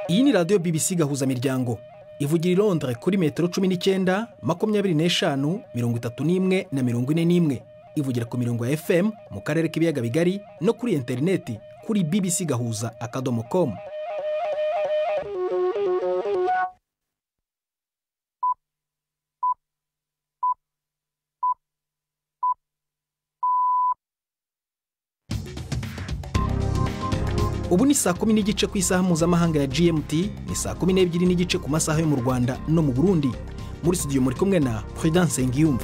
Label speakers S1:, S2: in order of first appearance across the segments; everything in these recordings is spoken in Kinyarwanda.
S1: Iyi ni radio BBC gahuza miryango ivugira i Londres kuri metero 19, 25, 31 na 41. Ivugira ku mirongo ya FM mu karere k'ibiyaga bigari no kuri interineti kuri bbcgahuza.com. Ubu ni saa 10:30 ku isaha mpuzamahanga ya GMT, ni saa 12:30 ku masaha yo mu Rwanda no mu Burundi. Muri studio muri kumwe na Prudence Ngiyumva.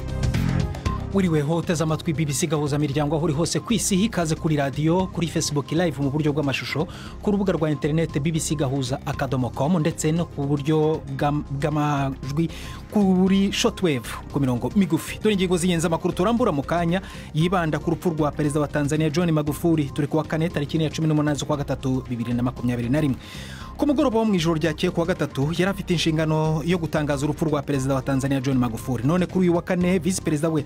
S1: Wiriweho uteze amatwi BBC gahuza miryango aho uri hose ku isi, hikaze kuri radio, kuri Facebook live mu buryo bw'amashusho, ku rubuga rwa internet bbcgahuza.com ndetse no ku buryo bw'amajwi kuri shortwave ku mirongo migufi. Dore ingingo z'ingenzi amakuru turambura mu kanya yibanda ku rupfu rwa perezida wa Tanzania John Magufuli turi kuwa kane tariki ya 18 z'ukwa gatatu 2021. Ku mugoroba wo mu ijoro ryakeye kuwa gatatu yari afite inshingano yo gutangaza urupfu rwa perezida wa Tanzania John Magufuli. None kuri uyu wa kane vice perezida we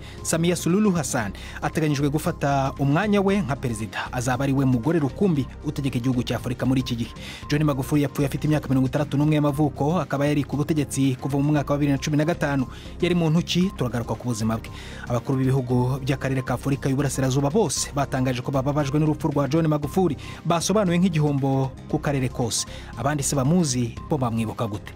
S1: Suluhu Hassan ateganyijwe gufata umwanya we nka perezida. Azaba ari we mugore rukumbi utegeka igihugu cya Afurika muri iki gihe. John Magufuli yapfuye afite imyaka 61 y'amavuko, akaba yari ku butegetsi kuva mu mwaka wa 2015. Yari muntu ki turagaruka ku buzima bwe. Abakuru b'ibihugu by'akarere ka Afurika y'Uburasirazuba bose batangaje ko bababajwe n'urupfu rwa John Magufuli, basobanuye nk'igihombo ku karere kose. Abandi se bamuzi bo bamwibuka gute?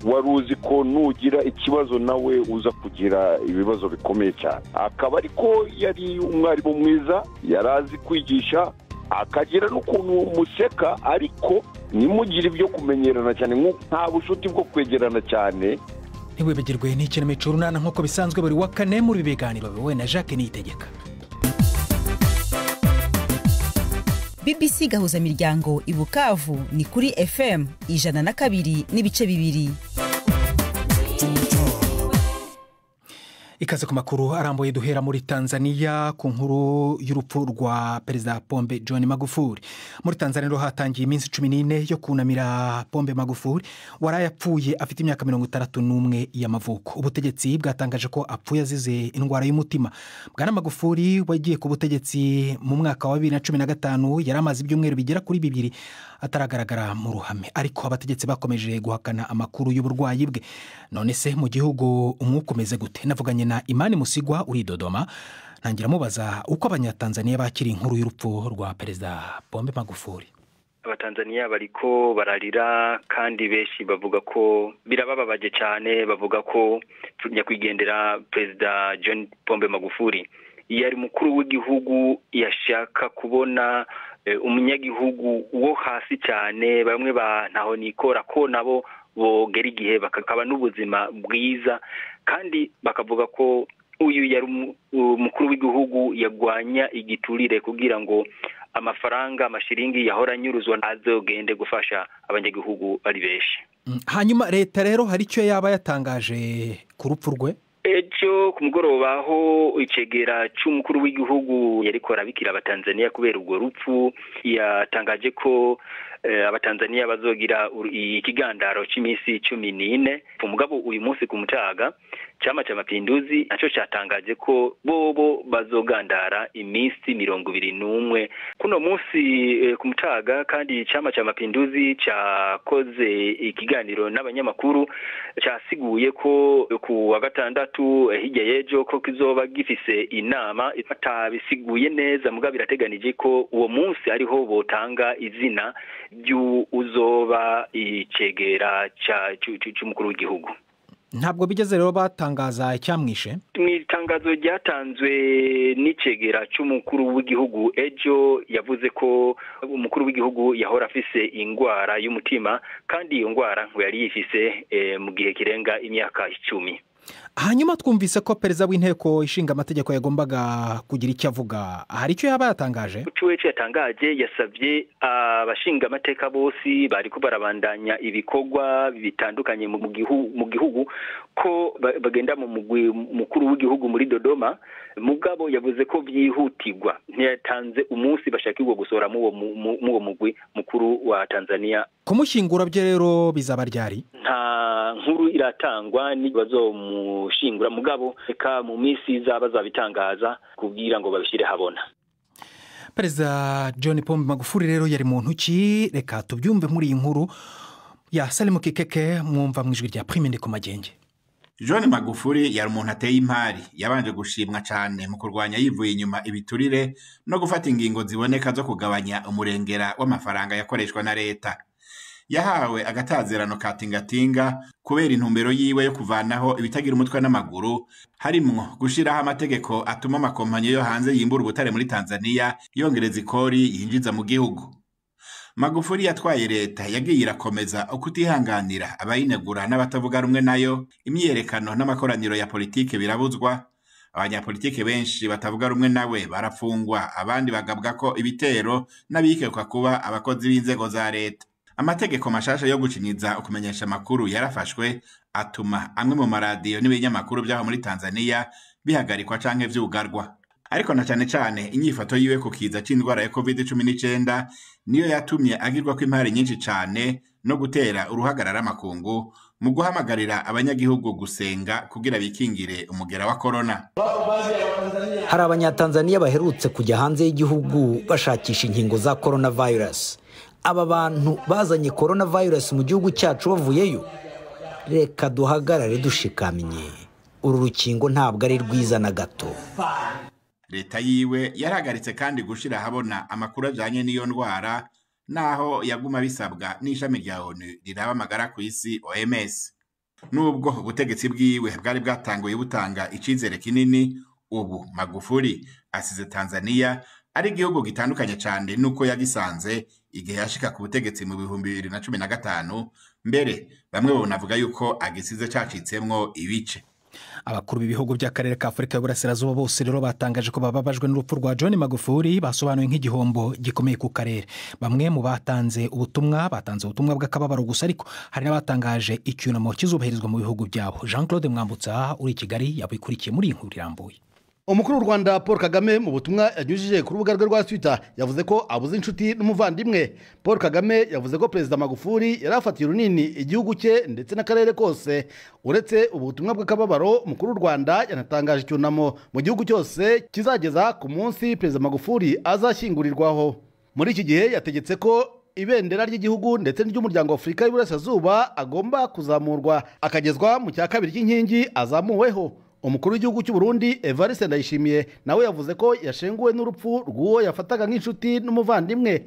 S2: Waruzi ko nugira ikibazo nawe uza kugira ibibazo bikomeye cyane. Akaba ariko yari umwarimu mwiza, yarazi kwigisha, akagira n'ukuntu museka, ariko nimugire ibyo kumenyerana cyane, nta bushuti bwo kwegerana cyane.
S1: Ntiwibagirwe n'ikinamico runana nk'uko bisanzwe buri wa kane muri biganiro biwe na Jacques Niyitegeka.
S3: BBC gahuza miryango i Bukavu ni kuri FM 102.2.
S1: Ikaze ku makuru arambuye duhera muri Tanzania ku nkuru y'urupfu rwa perezida Pombe John Magufuli. Muri Tanzania ro hatangiye iminsi 14 yo kunamira Pombe Magufuli warayapfuye afite imyaka 61 y'amavuko. Ubutegetsi bwatangaje ko apfuye azize indwara y'umutima. Bwana Magufuli wagiye ku butegetsi mu mwaka wa 2015 yaramaze ibyumweru bigera kuri 2 ataragaragara mu ruhame, ariko abategetsi bakomeje guhakana amakuru y'uburwayi bwe. None se mu gihugu umwuka umeze gute? Navuganye na Imani Musigwa uri Dodoma, ntangira mubaza uko abanyatanzania bakiri inkuru y'urupfu rwa perezida Pombe Magufuli.
S4: Abatanzania bariko bararira kandi benshi bavuga ko birabababaje cyane, bavuga ko nyakwigendera perezida John Pombe Magufuli yari mukuru w'igihugu yashaka kubona umunyagihugu wo hasi cyane, bamwe ntaho nikora ko nabo bogera igihe bakakaba n'ubuzima bwiza, kandi bakavuga ko uyu yari umukuru w'igihugu yagwanya igiturire kugira ngo amafaranga amashiringi yahora anyuruzwa azogende gufasha abanyagihugu ari benshi.
S1: Hanyuma leta rero hari icyo yaba yatangaje ku rupfu rwe?
S4: Ejo ku mugoroba aho icegera cy'umukuru w'igihugu yariko arabikira abatanzania kubera urwo rupfu, yatangaje ko abatanzania bazogira ikigandaro cy'iminsi 14. Umugabo uyu munsi ku mutaga Chama cha Mapinduzi naco cyatangaje ko bobo bazogandara iminsi 21 kuno munsi ku mutaga. Kandi Chama cha Mapinduzi cyakoze ikiganiro n'abanyamakuru, cyasiguye ko ku wa gatandatu hirya yejo ko kizoba gifise inama itabisiguye neza, mugabo birateganije ko uwo munsi ariho botanga izina uzoba icegera cy'umukuru w'igihugu.
S1: Ntabwo bigeze rero batangaza icyamwishe?
S4: Mwitangazo ryatanzwe n'icegera cy'umukuru w'igihugu ejo yavuze ko umukuru w'igihugu yahora afise ingwara y'umutima, kandi iyo ngwara ngo yari yifise mu gihe kirenga imyaka 10.
S1: Hanyuma twumvise ko perezida w'inteko ishinga amategeko yagombaga kugira icyo avuga. Hari icyo yaba yatangaje?
S4: Icyo yatangaje, yasabye abashinga amateka bose bariko barabandanya ibikorwa bitandukanye mu gihugu ko bagenda mu mukuru w'igihugu muri Dodoma, mugabo yavuze ko byihutirwa. Ntiyatanze umunsi bashakirwa gusora mu uwo mugwi mukuru wa Tanzania.
S1: Kumushyingura bye rero bizaba ryari?
S4: Nta nkuru iratangwa nibazo mushingura, mugabo eka mu minsi zaba zabitangaza kugira ngo babishire habona.
S1: perezida John Pombe Magufuli rero yari muntu ki reka tubyumve muri iyi nkuru ya Salimo Kikeke mwumva mu ijwi rya Prime Ndiko Magenge.
S5: John Magufuli yari umuntu ateye impari yabanje gushimwa cyane mu kurwanya yivuye inyuma ibiturire no gufata ingingo ziboneka zo kugabanya umurengera w'amafaranga yakoreshwa na leta. Yahawe agatazerano ka tingatinga kubera intumbero yiwe yo kuvanaho ibitagira umutwe n'amaguru, harimwo gushiraho amategeko atuma amakompanyi yo hanze yimbura ubutare muri Tanzania yongereza ikori yinjiza mu gihugu. Magufuli yatwaye leta yagiye irakomeza ukutihanganira abayinegura n'abatavuga rumwe nayo, imyerekano n'amakoraniro ya politike birabuzwa, abanyapolitike benshi batavuga rumwe nawe barafungwa, abandi bagabwa ko ibitero n'abikekwa kuba abakozi b'inzego za leta. Amategeko mashasha yo gucinyiza ukumenyesha amakuru yarafashwe atuma amwe mu maradiyo n'ibinyamakuru byaho muri Tanzania bihagarikwa canke vyugarwa. Ariko na cyane inyifato yiwe ku kiza c'indwara ya COVID-19 niyo yatumye agirwa ko impari nyinshi cyane no gutera uruhagarara makungu mu guhamagarira abanyagihugu gusenga kugira bikingire umugera wa corona.
S6: Hari abanyatanzania baherutse kujya hanze y'igihugu bashakisha inkingo za coronavirus. Aba bantu bazanye coronavirus mu gihugu cyacu bavuyeyo. Reka duhagarare dushikamye. Uru rukingo ntabwo ari rwiza na gato.
S5: Leta yiwe yarahagaritse kandi gushira habona amakuru ajanye n'iyo ndwara, naho yaguma bisabwa n'ishami rya ONU riraba amagara ku isi OMS. Nubwo ubutegetsi bwiwe bwari bwatanguye butanga icizere kinini, ubu Magufuli asize Tanzania ari igihugu gitandukanye cyane nuko yagisanze igihe yashika ku butegetsi mu 2015, mbere bamwe bonavuga yuko agisize cacitsemwo ibice.
S1: Abakuru b'ibihugu by'akarere ka Afurika y'Uburasirazuba bose rero batangaje ko bababajwe n'urupfu rwa John Magufuli, basobanuye nk'igihombo gikomeye ku karere. Bamwe mu batanze ubutumwa bw'akababaro gusa, ariko hari n'abatangaje icyunamo kizubahirizwa mu bihugu byabo. Jean-Claude Mwambutsa uri i Kigali yabikurikiye muri iyi nkuru irambuye.
S7: Umukuru w'u Rwanda Paul Kagame mu butumwa yanyujije ku rubuga rwe rwa Twitter yavuze ko abuze inshuti n'umuvandimwe. Paul Kagame yavuze ko perezida Magufuli yarafatiye runini igihugu cye ndetse n'akarere kose. Uretse ubutumwa bw'akababaro, umukuru w'u Rwanda yanatangaje icyunamo mu gihugu cyose kizageza ku munsi perezida Magufuli azashyingurirwaho. Muri iki gihe yategetse ko ibendera ry'igihugu ndetse n'iry'umuryango wa Afurika y'Uburasirazuba agomba kuzamurwa akagezwa mu cya kabiri cy'inkingi azamuweho. Umukuru w'igihugu cy'u Burundi Evariste Ndayishimiye nawe yavuze ko yashenguwe n'urupfu rw'uwo yafataga nk'inshuti n'umuvandimwe.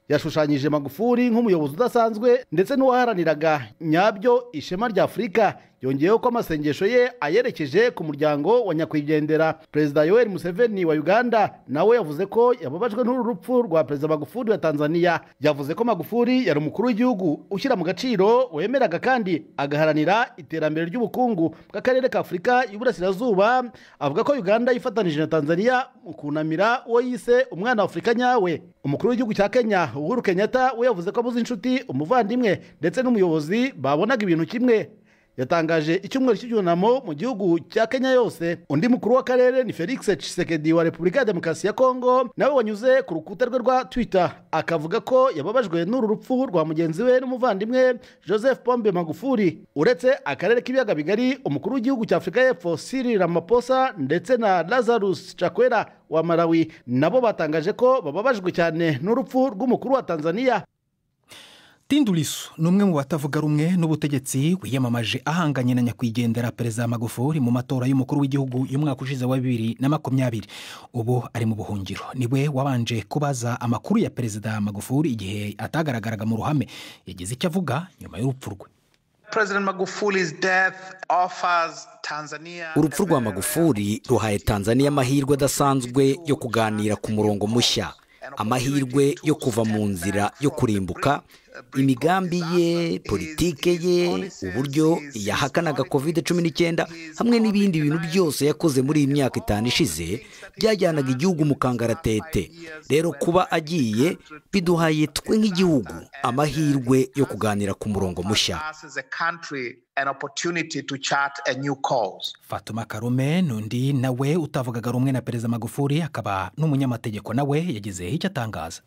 S7: Yashushanyije Magufuli nk'umuyobozi udasanzwe ndetse n'uwaharaniraga nyabyo ishema rya Afurika. Yongeyeho ko amasengesho ye ayerekeje ku muryango wa nyakwigendera. Perezida Yari Museveni wa Uganda nawe yavuze ko yababajwe n'uru rupfu rwa perezida Magufuli wa Tanzania. Yavuze ko Magufuli yari umukuru w'igihugu ushyira mu gaciro, wemeraga kandi agaharanira iterambere ry'ubukungu bw'akarere ka Afurika y'Uburasirazuba. Avuga ko Uganda yifatanije na Tanzania mu kunamira uwo yise umwana wa Afurika nyawe. Umukuru w'igihugu cya Kenya Uhuru Kenyatta we yavuze ko abuze inshuti, umuvandimwe ndetse n'umuyobozi babonaga ibintu kimwe. Yatangaje icyumweru cy'icyunamo mu gihugu cya Kenya yose. Undi mukuru w'akarere ni Felix Tshisekedi wa Repubulika ya Demokarasi ya Kongo, nawe wanyuze ku rukuta rwe rwa Twitter akavuga ko yababajwe n'uru rupfu rwa mugenzi we n'umuvandimwe Joseph Pombe Magufuli. Uretse akarere k'ibiyaga bigari, umukuru w'igihugu cya Afurika y'Epfo Cyril Ramaphosa ndetse na Lazarus Chakwera wa Malawi nabo batangaje ko bababajwe cyane n'urupfu rw'umukuru wa Tanzania.
S1: Tundu Lissu ni umwe mu batavuga rumwe n'ubutegetsi wiyamamaje ahanganye na nyakwigendera perezida Magufuli mu matora y'umukuru w'igihugu y'umwaka ushize wa 2020. Ubu ari mu buhungiro. Niwe wabanje kubaza amakuru ya perezida Magufuli igihe atagaragaraga mu ruhame. Yagize icyo avuga nyuma y'urupfu rwe.
S8: President Magufuli's death offers Tanzania.
S6: Urupfu rwa Magufuli ruhaye Tanzania amahirwe adasanzwe yo kuganira ku murongo mushya, amahirwe yo kuva mu nzira yo kurimbuka. Imigambi ye, politike ye, uburyo yahakanaga COVID-19 hamwe n'ibindi bintu byose yakoze muri iyi myaka 5 ishize byajyanaga igihugu mu kangaratete. Rero kuba agiye biduhaye twe nk'igihugu amahirwe yo kuganira ku murongo mushya.
S1: Fatuma Karume nundi nawe utavugaga rumwe na perezida Magufuli akaba n'umunyamategeko nawe yagize icyo atangaza.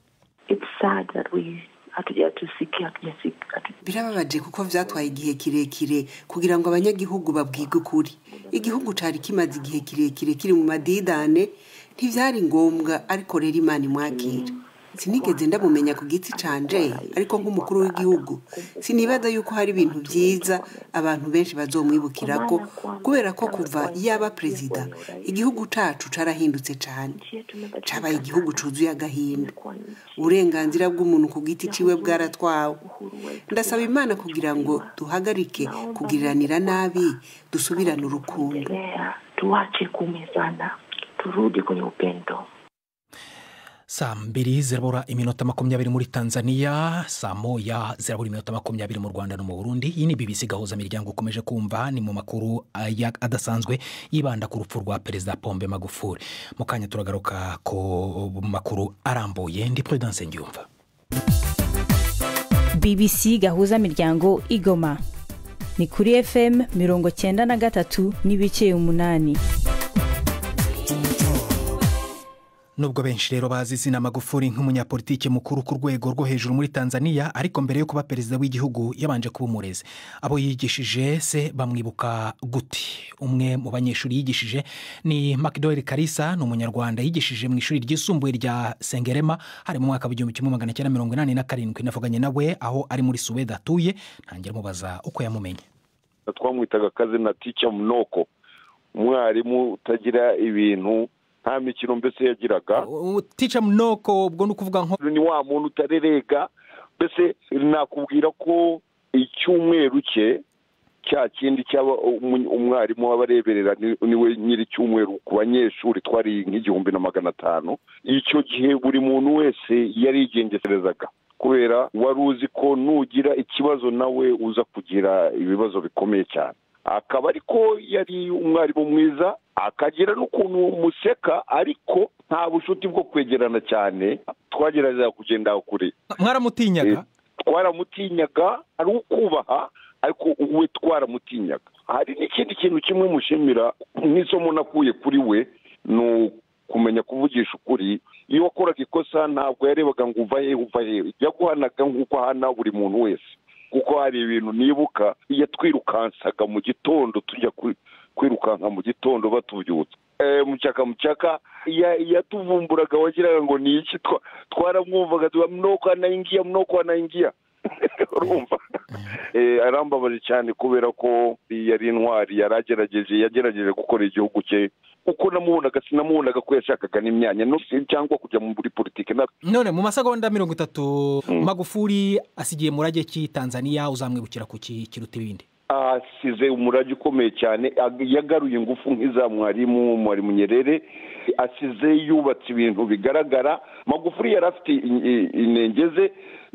S9: It's sad that
S10: birababaje kuko vyatwaye igihe kirekire kugira ngo abanyagihugu babwige ukuri. Igihugu cari kimaze igihe kirekire kiri mu madidane, ntivyari ngombwa ariko rero Imana imwakira sinigeze ndamumenya ku giti canje ariko nk'umukuru w'igihugu sinibaza yuko hari ibintu byiza abantu benshi bazomwibukirako kubera ko kuva yaba perezida igihugu cacu carahindutse cyane cabaye igihugu cuzuye agahinda uburenganzira bw'umuntu ku giti ciwe bwaratwawe ndasaba Imana kugira ngo duhagarike kugiriranira nabi dusubirane urukundo
S9: tuache kumezana turudi kwenye upendo.
S1: Saa 2:20 muri Tanzania, saa 1:20 mu Rwanda no mu Burundi. Iyi ni BBC gahuza miryango ukomeje kumva ni mu makuru adasanzwe yibanda ku rupfu rwa perezida Pombe Magufuli. Mu kanya turagaruka ko makuru arambuye ndi Prudence Ngiyumva.
S11: BBC gahuza miryango igoma ni kuri FM 93 n'ibice 8.
S1: Nubwo benshi rero bazi izina Magufuli nk'umunyapolitike mukuru ku rwego rwo hejuru muri Tanzania, ariko mbere yo kuba perezida w'igihugu yabanje kuba umurezi. Abo yigishije se bamwibuka guti. Umwe mu banyeshuri yigishije ni Magufuli Karisa, ni umunyarwanda yigishije mu ishuri ryisumbuye rya Sengerema hari mu mwaka wa 1987. Navuganye nawe aho ari muri Suwede atuye, ntangira mubaza uko yamumenye.
S2: Twamwitaga kazina teacher Mnoko, umwarimu utagira ibintu nta mikino mbese yagiraga.
S1: Teacher Mnoko ubwo nukuvuga nko
S2: ni wa muntu utarerega, mbese nakubwira ko icyumweru cye cya kindi cyaba umwarimu w'abareberera niwe nyiri cyumweru ku banyeshuri twari nk'igihumbi na 500. Icyo gihe buri muntu wese yari yigengeserezaga kubera wari uzi ko nugira ikibazo nawe uza kugira ibibazo bikomeye cyane. Akaba ariko yari umwarimu mwiza, akagira n'ukuntu museka, ariko nta bushuti bwo kwegerana cyane. Twagerageza kugenda kure.
S1: Mwaramutinyaga?
S2: Twaramutinyaga, ari ukubaha, ariko uwe twaramutinyaga. Hari n'ikindi kintu kimwe mushimira nk'isomo nakuye kuri we, no kumenya kuvugisha ukuri. Iyo wakoraga ikosa ntabwo yarebaga ngo uva he, yaguhanaga nk'uko hana buri muntu wese. Kuko hari ibintu nibuka yatwirukansaga mu gitondo, tujya kwirukanka mu gitondo batubyutse. Muchaka yatuvumburaga wagiraga ngo ni iki, twaramwumvaga Mnoko anaingia urumva. Arambabaje cyane kubera ko yari intwari, yagerageje gukora igihugu cye. Uko namubonaga ko yashakaga n'imyanya no cyangwa kujya muri politike.
S1: None mu masegonda 30 Magufuli asigiye murage ki Tanzania uzamwibukira ku kiruta ibindi? Asize umurage ukomeye cyane, yagaruye ingufu nk'iza mwarimu Nyerere, asize yubatse ibintu bigaragara. Magufuli yarafite inengeze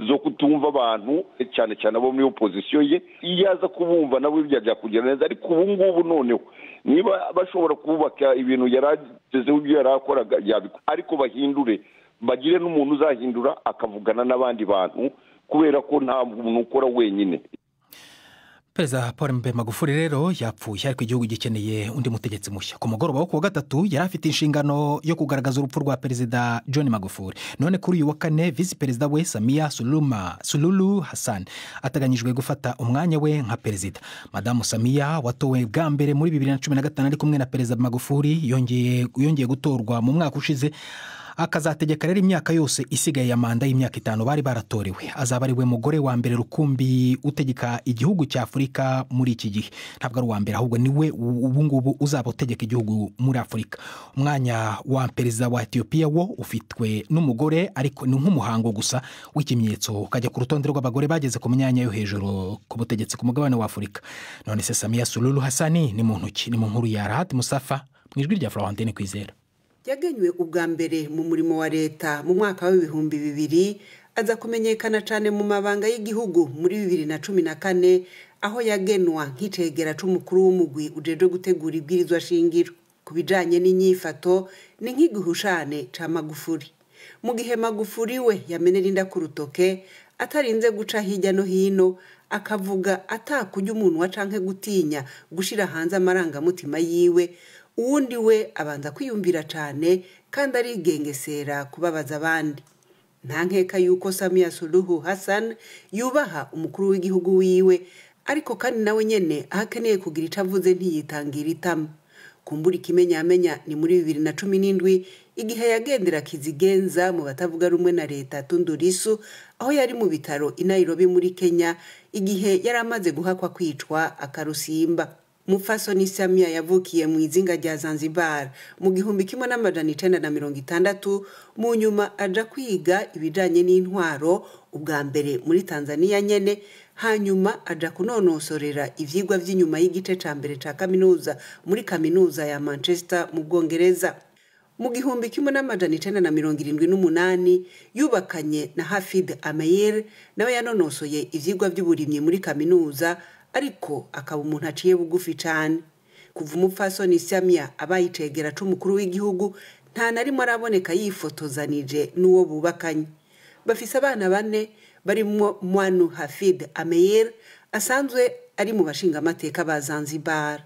S1: zo kutumva abantu cyane abo muri opposition ye, yaza kubumva nabo byajya kugira neza. Ariko ubu ngubu noneho niba bashobora kubaka ibintu yaragezeho ibyo yarakoraga yabiko, ariko bahindure, bagire n'umuntu uzahindura akavugana n'abandi bantu, kubera ko nta muntu ukora wenyine. Perezida Pombe Magufuli rero yapfuye, ariko igihugu gikeneye undi mutegetsi mushya. Ku mugoroba wo ku wa gatatu yari afite inshingano yo kugaragaza urupfu rwa perezida John Magufuli. None kuri uyu wa kane visi perezida we Suluhu Hassan ataganyijwe gufata umwanya we nka perezida. Madamu Samia watowe bwa mbere muri 2015 ari kumwe na perezida Magufuli yongeye gutorwa mu mwaka ushize, akazategeka rero imyaka yose isigaye ya manda y'imyaka 5 bari baratorewe. Azaba ari we mugore wa mbere rukumbi utegeka igihugu cya Afurika muri iki gihe. Ntabwo ari uwa mbere, ahubwo niwe ubu ngubu uzaba utegeka igihugu muri Afurika. Umwanya wa perezida wa Ethiopia wo ufitwe n'umugore, ariko ni nk'umuhango gusa w'ikimenyetso ukajya ku rutonde rw'abagore bageze ku myanya yo hejuru ku butegetsi ku mugabane wa Afurika. None se Samia Suluhu Hassan ni muntu ki? Ni mu nkuru ya Rahat Musafa mu ijwi rya Florentine Kwizera.
S10: Yagenywe ubwa mbere mu murimo wa leta mu mwaka wa 2000, aza kumenyekana cyane mu mabanga y'igihugu muri 2014, aho yagenwa nk'icegera c'umukuru w'umugwi ujeje gutegura ibwirizwa shingiro. Kubijanye n'inyifato ni nk'iguhushane ca Magufuli. Mu gihe Magufuli we yamenera inda ku rutoke, atarinze guca hirya no hino, akavuga atakujya umuntu wacanke gutinya gushira hanze amarangamutima yiwe, uwundi we abanza kwiyumvira cyane kandi arigengesera kubabaza abandi. Nta nkeka yuko Samia Suluhu Hassan yubaha umukuru w'igihugu wiwe, ariko kandi nawe nyene ahakeneye kugira ico avuze ntiyitangira itama. kumbura ikimenyamenya ni muri 2017 igihe yagendera kizigenza mu batavuga rumwe na leta Tundu Lissu aho yari mu bitaro i Nairobi muri Kenya igihe yari amaze guhakwa kwicwa akarusimba. Mufasoni Samia yavukiye mu izinga rya Zanzibar mu 1960 mu nyuma aja kwiga ibijanye n'intwaro ubwa mbere muri Tanzania nyene, hanyuma aja kunonosorera ivyigwa vy'inyuma y'igice ca mbere ca kaminuza muri kaminuza ya Manchester mu Bwongereza. Mu 1978 yubakanye na Hafid Ameir nawe yanonosoye ivyigwa by'uburimyi muri kaminuza, ariko akaba umuntu aciye bugufi cyane. Kuva umupfasoni Samia abayicegera c'umukuru w'igihugu nta narimo araboneka yifotozanije n'uwo bubakanye. Bafise abana 4 barimo Mwanu Hafid Ameir asanzwe ari mu bashinga amateka ba Zanzibar.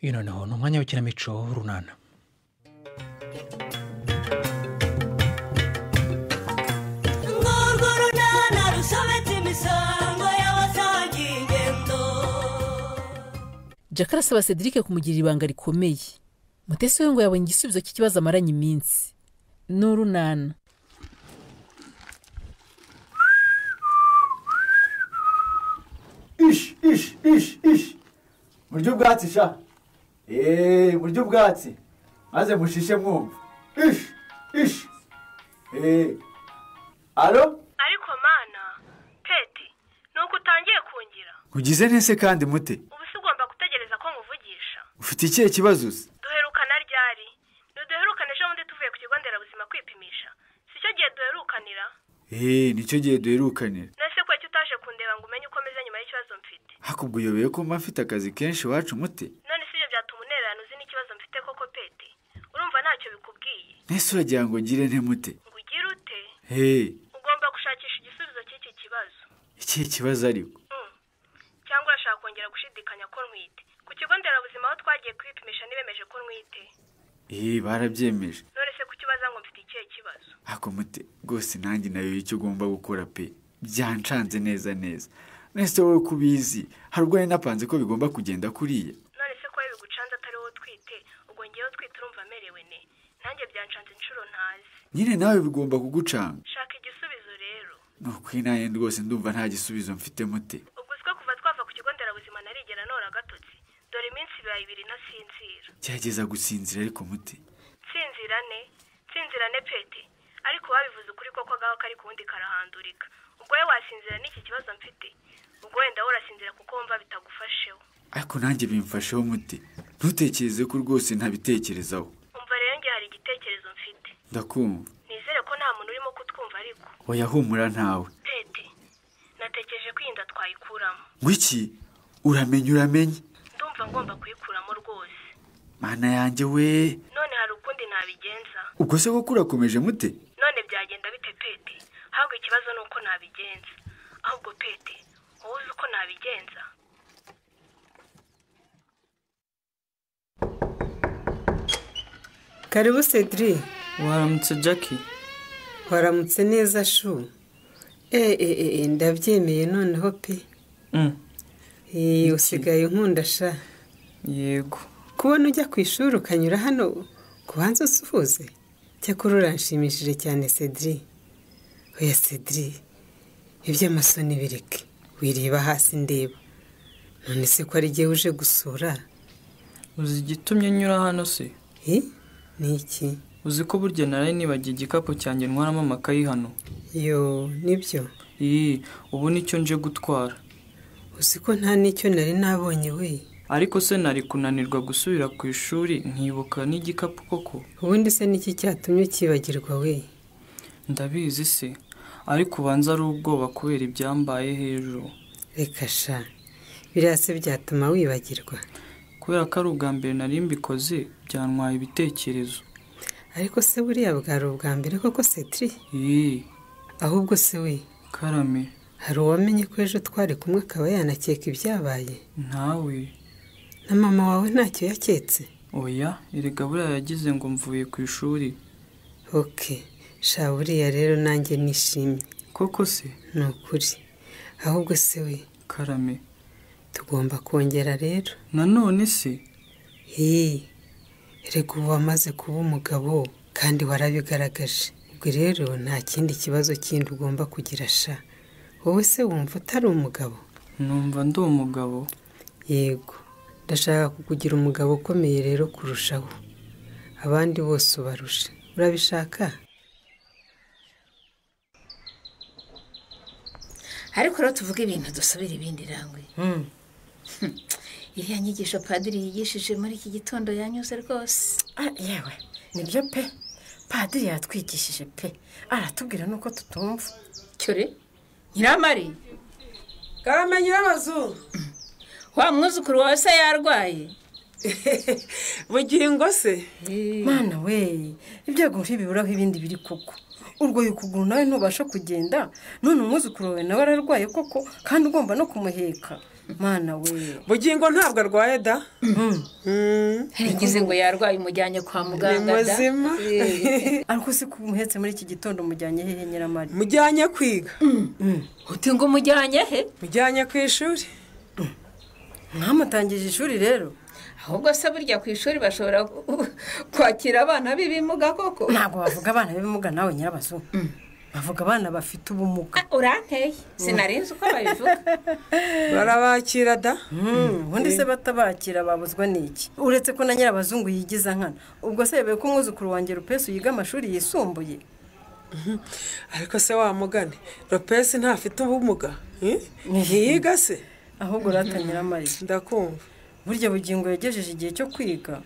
S1: Noneho n'umwanya w'ikinamico runana.
S12: Jack arasaba Cedric kumugirira ibanga rikomeye. Mutesi we ngo yabonye igisubizo cy'ikibazo amaranye iminsi. N'urunana.
S13: Ish. Muryo bwatsi sha. Muryo bwatsi. Maze mushishe mwumva. Ish. Alo?
S14: Ariko mana, Peti, nuko utangiye kungira.
S13: Ugize nese kandi mute?
S14: Ubusi ugomba gutegereza ko nkuvugisha.
S13: Ufite ikihe kibazo se?
S14: Duherukana ryari? Duherukana ejo bundi tuvuye ku kigo nderabuzima kwipimisha. Sicyo gihe duherukanira?
S13: Nicyo gihe duherukanira.
S14: Nese ko utaje kundeba ngo umenye uko meze nyuma y'ikibazo mfite.
S13: Hakubwo uyobeye ko mfite akazi kenshi wacu mute?
S14: None sibyo byatuma unererana uzi n'ikibazo mfite koko Peti. Urumva ntacyo bikubwiye.
S13: Nese uragira ngo ngire nte mute?
S14: Ngugire ute?
S13: Ugomba
S14: gushakisha igisubizo cy'iki kibazo.
S13: Iki kibazo ariko?
S14: Cyangwa urashaka kongera gushidikanya ko ntwite? Ku kigo nderabuzima aho twagiye kwipimisha nibemeje ko ntwite.
S13: Barabyemeje.
S14: None se kukibaza ngo mfite ikihe kibazo?
S13: Ako mute gose nanjye nayo icyo ugomba gukora pe. Byancanze neza. Nese wowe kubizi, harwaye napanze ko bigomba kugenda kuriya.
S14: None se ko bigucanze atari wowe twite, ubwo ngiye twite urumva merewe ne. Nanjye byancanze inshuro ntazi.
S13: Nyine nawe bigomba kugucanga.
S14: Shaka igisubizo rero.
S13: Naye rwose ndumva nta gisubizo mfite mute.
S14: Ubwo siko kuva twafa ku kigo nderabuzima narigera nora gatotsi. Dore iminsi 2 nasinzira.
S13: Cyageza gusinzira ariko mute.
S14: Sinzira ne Peti. Ariko wabivuze ukuri koko gaho kari kundi karahandurika. Ubwo we wasinzira n'iki kibazo mfite. Ubwo wenda urasinzira kuko wumva bitagufasheho.
S13: Ariko nanjye bimfasheho mute. Ntutekereze ko rwose ntabitekerezaho.
S14: Umva rero nge hari igitekerezo mfite.
S13: Ndakumva.
S14: Nizere ko nta muntu urimo kutwumva ariko.
S13: Oya humura ntawe.
S14: Peti, natekereje kwinda twayikuramo.
S13: Ngwiki? Uramenye.
S14: Ndumva ngomba kuyikuramo rwose.
S13: Mana yanjye we.
S14: None hari ukundi nabigenza.
S13: Ubwo se ko kurakomeje mute?
S14: None byagenda bite Peti? Ahubwo ikibazo nuko nabigenza. Ahubwo Peti, wowe uzi uko nabigenza?
S10: Karibu Cedric.
S15: Waramutse Jackie.
S10: Waramutse neza shu. Ndabyemeye noneho pe. Usigaye nkunda sha.
S15: Yego.
S10: Kubona ujya ku ishuri ukanyura hano kubanza usuhuze. Cyakora uranshimishije cyane Cedric. Oya Cedric. Iby'amasoni bireke. Wireba hasi ndeba. None se ko ari gihe uje gusura?
S15: Uzi igitumye nyura hano se?
S10: Niki?
S15: Uzi ko burya naraye nibagiye igikapu cyanjye ntwaramo amakayi hano.
S10: Yo, nibyo.
S15: Ubu nicyo nje gutwara.
S10: Uzi ko nta nicyo nari nabonye we.
S15: Ariko se nari kunanirwa gusubira ku ishuri nkibuka n'igikapu koko.
S10: Ubundi se niki cyatumye kibagirwa we?
S15: Ndabizi se. Ariko ubanza ari ubwoba kubera ibyambaye hejuru.
S10: Reka sha. Birase byatuma wibagirwa.
S15: Kubera ko ari ubwa mbere nari mbikoze byantwaye ibitekerezo.
S10: Ariko se buriya bwari ubwa mbere koko Cedric? Ahubwo se we.
S15: Karame.
S10: Hari uwamenye ko ejo twari kumwe akaba yanakeka ibyabaye?
S15: Ntawe.
S10: Na mama wawe ntacyo yaketse?
S15: Oya, erega buriya yagize ngo mvuye ku ishuri.
S10: Sha buriya rero nanjye nishimye.
S15: Koko se?
S10: Ni ukuri. Ahubwo se we.
S15: Karame.
S10: Tugomba kongera rero.
S15: Nanone se?
S10: reka ubu wamaze kuba umugabo kandi warabigaragaje. ubwo rero nta kindi kibazo kindi ugomba kugira sha. wowe se wumva utari umugabo?
S15: numva ndi umugabo.
S10: yego, ndashaka kukugira umugabo ukomeye rero kurushaho abandi bose ubarusha. urabishaka?
S16: ariko rero tuvuga ibintu dusubira ibindi rangwe. iriya nyigisho padiri yigishije muri iki gitondo yanyuze rwose.
S17: yewe nibyo pe, padiri yatwigishije pe, aratubwira nuko tutumva.
S16: cyore Nyiramari,
S18: karame nyirabazungu.
S16: wa mwuzukuru wawe se yarwaye?
S18: bugingo se?
S17: Mana we, ibyago nk'ibiburaho ibindi biri koko. urwaye ukuguru nawe ntubasha kugenda, none umwuzukuru wawe nawe ararwaye koko kandi ugomba no kumuheka. Mana we,
S18: bugingo ntabwo arwaye da.
S16: Ngize ngo yarwaye umujyanye kwa muganga da.
S18: Muzima.
S17: ariko se kumuhetse muri iki gitondo mujyanye hehe Nyiramari?
S18: Mujyanye kwiga.
S16: uti ngo mujyanye he?
S18: Mujyanye ku ishuri.
S17: Mwamutangije ishuri rero?
S16: ahubwo se burya ku ishuri bashobora kwakira abana b'ibimuga koko?
S17: Ntabwo bavuga abana b'ibimuga nawe Nyirabazungu. bavuga abana bafite ubumuga.
S16: uranteye sinarinzi uko babivuga.
S18: barabakira da.
S17: ubundi se batabakira babuzwa n'iki? uretse ko na Nyirabazungu yigiza nkana. ubwo se yebeye ko umwuzukuru wanjye Rupesi yiga amashuri yisumbuye.
S18: ariko se wamugane Rupesi ntafite ubumuga? ntiyiga se?
S17: ahubwo rata Nyiramari,
S18: ndakumva.
S17: burya bugingo yagejeje igihe cyo kwiga.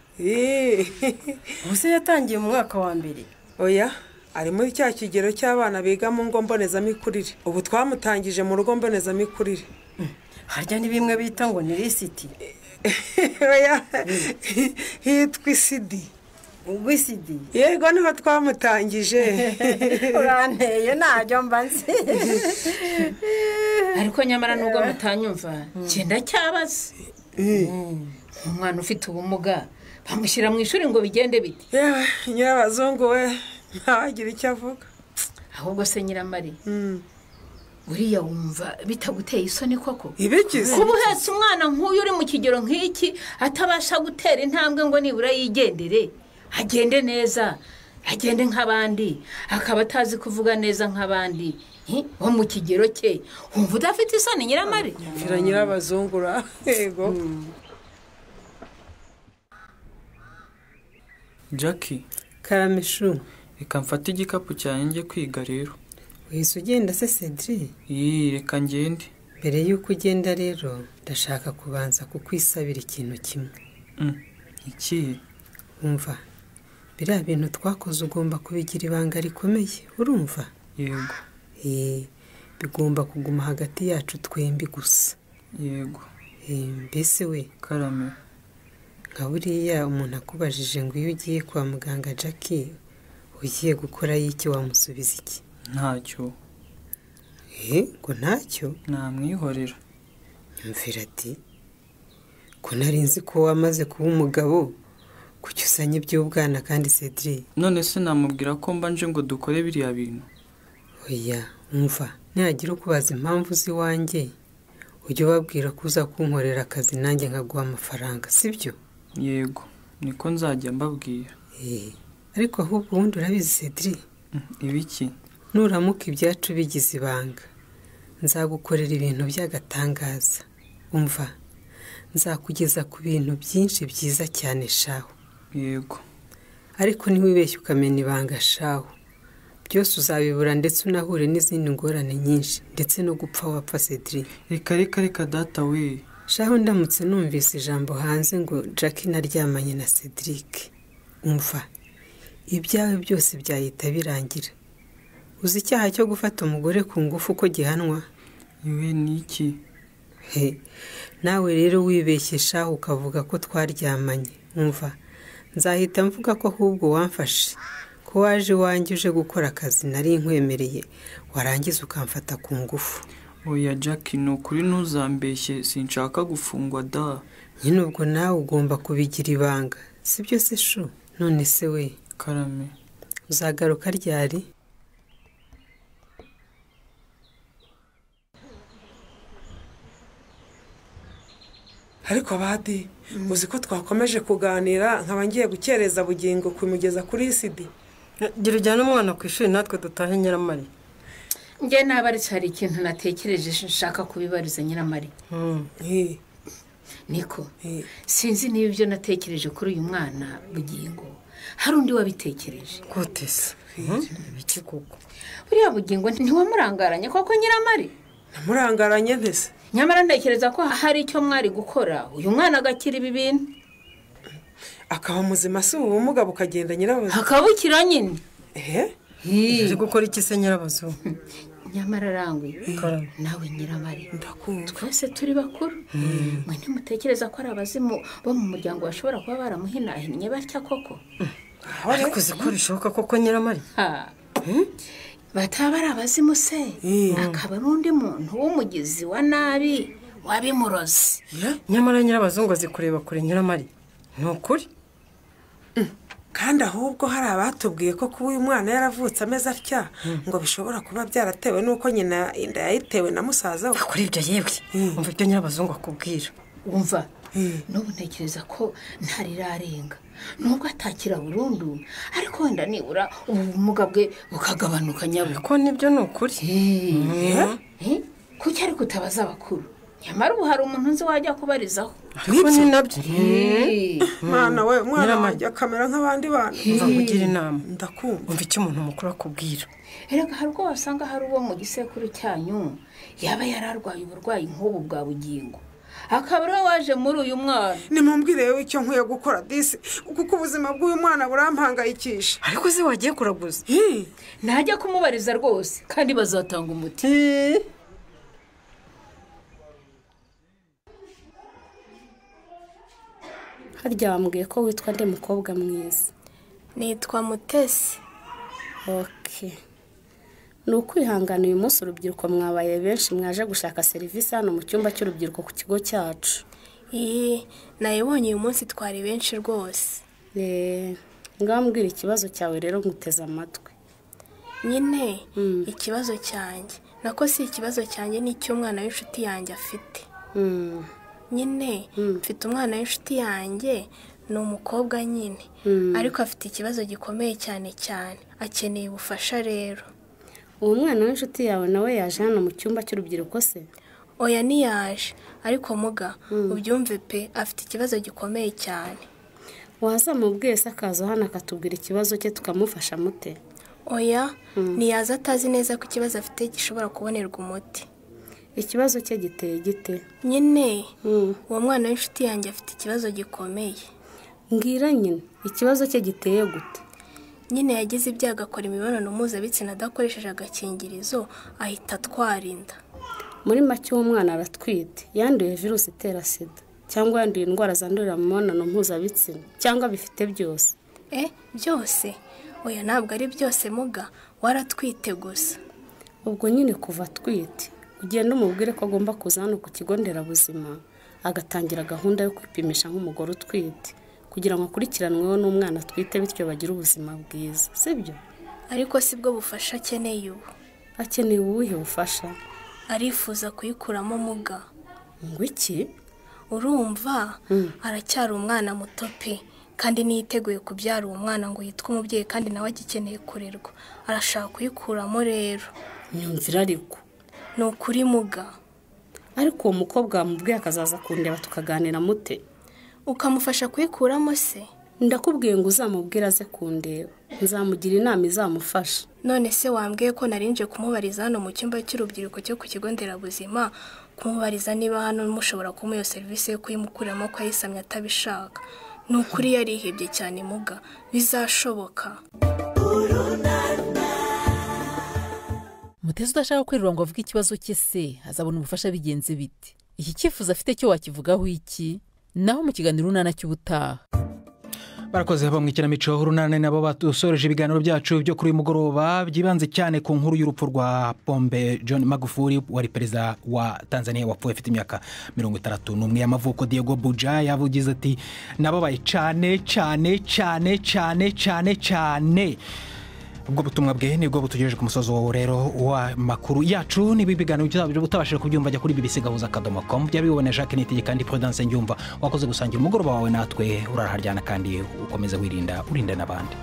S17: ubuse yatangiye mu mwaka wa mbere?
S18: oya, ari muri cya kigero cy'abana biga mu ngo mbonezamikurire. ubu twamutangije mu rugo mbonezamikurire.
S17: harya ni bimwe bita ngo ni lisiti?
S18: oya, hitwa isidi.
S17: Wisidi?
S18: yego niho twamutangije.
S17: uranteye ntajya mbanze.
S16: ariko nyamara nubwo mutanyumva cyenda cyabaze. umwana ufite ubumuga bamushyira mu ishuri ngo bigende bite?
S18: yewe Nyirabazungu we ntagira icyo avuga.
S16: ahubwo se Nyiramari, uriya wumva bitaguteye isoni koko?
S18: ibikize
S16: kuba uhetse umwana nk'uyu uri mu kigero nk'iki atabasha gutera intambwe ngo nibura yigendere, agende neza, agende nk'abandi, akaba atazi kuvuga neza nk'abandi wo mu kigero cye, wumva udafite isoni Nyiramari?
S18: mfira Nyirabazungu ra. yego.
S15: Jackie,
S10: karamishu,
S15: reka mfate igikapu cyanjye njye kwiga rero.
S10: wese ugenda se Cedric?
S15: reka ngende.
S10: mbere y'uko ugenda rero ndashaka kubanza kukwisabira ikintu kimwe.
S15: iki?
S10: umva, biriya bintu twakoze ugomba kubigira ibanga rikomeye, urumva?
S15: yego.
S10: bigomba kuguma hagati yacu twembi gusa.
S15: yego.
S10: mbese we
S15: karame,
S10: nka buriya umuntu akubajije ngo iyo ugiye kwa muganga Jackie ugiye gukora y'iki, wamusubiza iki?
S15: ntacyo.
S10: ngo ntacyo?
S15: namwihorera.
S10: nyumvira ati, ko nari nzi ko wamaze kuba umugabo, kuki usanye iby'ubwana kandi Cedric?
S15: none se namubwira ko mbanje ngo dukore biriya bintu?
S10: oya, umva, nihagira ukubaza impamvu z'iwanjye ujye ubabwira ko uza kunkorera akazi nanjye nkaguha amafaranga, sibyo?
S15: yego, niko nzajya mbabwira.
S10: ariko ahubwo ubundi urabizi Cedric?
S15: ibiki?
S10: nuramuka ibyacu bigize ibanga nzagukorera ibintu by'agatangaza. umva, nzakugeza ku bintu byinshi byiza cyane shaho.
S15: yego.
S10: ariko ntiwibeshye ukamenya ibanga shaho, byose uzabibura ndetse unahure n'izindi ngorane nyinshi ndetse no gupfa wapfa Cedric.
S15: reka data we.
S10: shaho ndamutse numvise ijambo hanze ngo Jackie naryamanye na Cedric, umva, ibyawe byose byahita birangira. uzi icyaha cyo gufata umugore ku ngufu ko gihanwa?
S15: iwe ni iki?
S10: nawe rero wibeshye shaho ukavuga ko twaryamanye, umva, nzahita mvuga ko ahubwo wamfashe, ko waje iwanjye uje gukora akazi nari nkwemereye, warangiza ukamfata ku ngufu.
S15: oya Jackie, ni ukuri ntuzambeshye, sinshaka gufungwa da.
S10: nyine ubwo nawe ugomba kubigira ibanga, sibyo se shu? none se we
S15: karame,
S10: uzagaruka ryari?
S18: ariko badi uzi ko twakomeje kuganira nkaba ngiye gukereza bugingo kumugeza kuri sidi.
S17: gira ujyana umwana ku ishuri natwe dutahe Nyiramari.
S16: Njye nabari hari ikintu natekereje nshaka kubibariza Nyiramari. Niko sinzi niba ibyo natekereje kuri uyu mwana bugingo hari undi wabitekereje
S17: gute se. Biki koko
S16: buriya bugingo ntiwamurangaranye koko Nyiramari?
S18: Namurangaranye ntese
S16: nyamara ntekereza ko hari icyo mwari gukora uyu mwana agakira ibi bintu
S18: akaba muzima se ubumuga bukagenda Nyirabazo
S16: akabukira nyine.
S17: uri gukora iki se Nyirabazo?
S16: Nyamara rangwe nawe Nyiramari ndakumva twese turi bakuru mwe ntimutekereza ko ari abazimu bo mu muryango bashobora kuba baramuhinahinnye batya koko?
S17: ariko ziko bishoboka koko Nyiramari?
S16: bataba ari abazimu se akaba n'undi muntu w'umugizi wa nabi wabimuroze.
S17: Nyamara Nyirabazo ngo zikureba kure Nyiramari ni ukuri?
S18: kandi ahubwo hari abatubwiye ko kuba uyu mwana yaravutse ameze atya ngo bishobora kuba byaratewe nuko nyina inda yayitewe na musaza we.
S17: kuri ibyo yewe umva ibyo Nyirabazo ngo akubwira.
S16: Umva n'ubu ntekereza ko ntarirarenga nubwo atakira burundu ariko wenda nibura ubumuga bwe bukagabanuka nyabwo.
S17: ko nibyo ni ukuri.
S16: kuki ariko utabaza abakuru? Nyamara ubu hari umuntu nzi wajya kubarizaho.
S17: ariko ni nabyo
S18: mwana we mwana wanjye akamera nk'abandi bana.
S17: umva kugira inama
S18: ndakumva.
S17: umva icyo umuntu mukuru akubwira.
S16: Erega hari ubwo wasanga hari uwo mu gisekuru cyanyu yaba yararwaye uburwayi nk'ubu bwa bugingo akaba ariwe waje muri uyu mwana.
S18: nimumbwire yewe icyo nkwiye gukora disi kuko ubuzima bw'uyu mwana burampangayikisha.
S17: ariko se wagiye kuraguza?
S16: najya kumubariza rwose kandi bazatanga umuti.
S19: harya wambwiye ko witwa nde mukobwa mwiza?
S14: Nitwa Mutesi.
S19: ni ukwihangana uyu munsi urubyiruko mwabaye benshi mwaje gushaka serivisi hano mu cyumba cy'urubyiruko ku kigo cyacu.
S14: nayibonye uyu munsi twari benshi rwose.
S19: ngambwira ikibazo cyawe rero nguteze amatwi.
S14: nyine ikibazo cyanjye nako si ikibazo cyanjye ni icy'umwana w'inshuti yanjye afite. nyine mfite umwana w'inshuti yanjye ni umukobwa nyine ariko afite ikibazo gikomeye cyane akeneye ubufasha rero.
S19: uwo mwana w'inshuti yawe nawe yaje hano mu cyumba cy'urubyiruko se?
S14: oya ntiyaje ariko muga ubyumve pe afite ikibazo gikomeye cyane.
S19: wazamubwiye se akaza hano akatubwira ikibazo cye tukamufasha mute?
S14: oya ntiyaza atazi neza ko ikibazo afite gishobora kubonerwa umuti.
S19: ikibazo cye giteye gite?
S14: nyine uwo mwana w'inshuti yanjye afite ikibazo gikomeye.
S19: mbwira nyine ikibazo cye giteye gute?
S14: nyine yagize ibyago akora imibonano mpuzabitsina adakoresheje agakingirizo ahita atwara inda.
S19: muri make uwo mwana aratwite yanduye virusi itera sida cyangwa yanduye indwara zandurira mu mibonano mpuzabitsina cyangwa bifite byose?
S14: byose? oya ntabwo ari byose muga waratwite gusa.
S19: ubwo nyine kuva atwite ugenda umubwire ko agomba kuza hano ku kigo nderabuzima agatangira gahunda yo kwipimisha nk'umugore utwite kugira ngo akurikiranweho n'umwana atwite bityo bagire ubuzima bwiza, sibyo?
S14: ariko sibwo bufasha akeneye ubu.
S19: akeneye ubuhe bufasha?
S14: arifuza kuyikuramo muga.
S19: ngo iki?
S14: urumva aracyari umwana muto pe kandi niyiteguye kubyara uwo mwana ngo yitwe umubyeyi kandi nawe agikeneye kurerwa arashaka kuyikuramo rero.
S19: nyumvira ariko
S14: ni ukuri muga.
S19: ariko uwo mukobwa wamubwiye akazaza kundeba tukaganira mute?
S14: ukamufasha kuyikuramo se?
S19: ndakubwiye ngo uzamubwire aze kundeba nzamugira inama izamufasha.
S14: none se wambwiye ko narinje kumubariza hano mu cyumba cy'urubyiruko cyo ku kigo nderabuzima kumubariza niba hano mushobora kumuha iyo serivisi yo kuyimukuramo ko ayisamye atabishaka. ni ukuri yarihebye cyane muga bizashoboka.
S12: Mutesi udashaka kwirura ngo avuge ikibazo cye se azabona ubufasha bigenze bite? iki cyifuzo afite cyo wakivugaho iki? naho mu kiganiro runana cy'ubutaha.
S1: barakoze mu ikinamico runana nabo batusoreje ibiganiro byacu byo kuri uyu mugoroba byibanze cyane ku nkuru y'urupfu rwa Pombe John Magufuli wari perezida wa Tanzania wapfuye afite imyaka 61 y'amavuko. Diego Buja yavugize ati nababaye cyane. ubwo butumwa bwe nibwo butugejeje ku musozo rero wa makuru yacu nibi biganiro utabashije kubyumva jya kuri bbc.com byari bibone Jacques Nitege kandi Prudence Ngyumva wakoze gusangira umugoroba wawe natwe uraraharyana kandi ukomeze wirinda n'abandi.